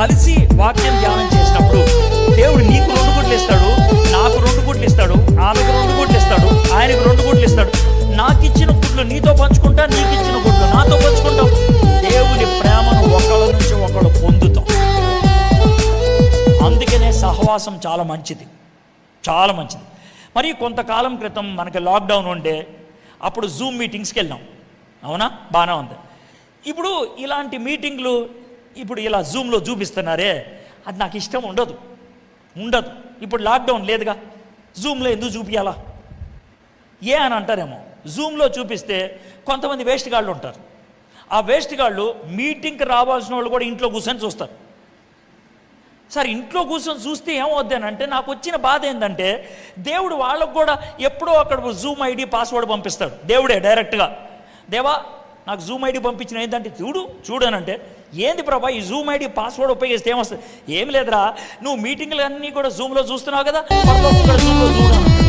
కలిసి వాక్యం ధ్యానం చేసినప్పుడు దేవుడు నీకు 2 గుడ్లు ఇస్తాడు, నాకు 2 గుడ్లు ఇస్తాడు, ఆమెకు 2 గుడ్లు ఇస్తాడు, ఆయనకు 2 గుడ్లు ఇస్తాడు. నాకు ఇచ్చిన గుడ్లు నీతో పంచుకుంటా, నీకు ఇచ్చిన గుడ్లు నాతో పంచుకుంటాం. దేవుని ప్రేమను ఒకళ్ళ నుంచి ఒకళ్ళు పొందుతాం. అందుకనే సహవాసం చాలా మంచిది, చాలా మంచిది. మరి కొంతకాలం క్రితం మనకి లాక్డౌన్ ఉండే, అప్పుడు జూమ్ మీటింగ్స్కి వెళ్ళాం. అవునా, బాగానే ఉంది. ఇప్పుడు ఇలాంటి మీటింగ్లు ఇప్పుడు ఇలా జూమ్లో చూపిస్తున్నారే, అది నాకు ఇష్టం ఉండదు. ఇప్పుడు లాక్డౌన్ లేదుగా, జూమ్లో ఎందుకు చూపించాలా అని అంటారేమో. జూమ్లో చూపిస్తే కొంతమంది వేస్ట్ గాళ్ళు ఉంటారు. ఆ వేస్ట్ గాళ్ళు మీటింగ్కి రావాల్సిన వాళ్ళు కూడా ఇంట్లో కూర్చొని చూస్తారు. సరే, ఇంట్లో కూర్చొని చూస్తే ఏమవుద్దానంటే, నాకు వచ్చిన బాధ ఏంటంటే, దేవుడు వాళ్ళకు కూడా ఎప్పుడో అక్కడ జూమ్ ఐడి పాస్వర్డ్ పంపిస్తాడు. దేవుడే డైరెక్ట్గా, దేవా నాకు జూమ్ ఐడి పంపించిన ఏంటంటే చూడనంటే, ఏంది ప్రభా ఈ జూమ్ ఐడి పాస్వర్డ్ ఉపయోగిస్తే ఏమొస్తుంది? ఏం లేదురా, నువ్వు మీటింగ్లు అన్నీ కూడా జూమ్లో చూస్తున్నావు కదా, కూడా జూమ్లో చూడను.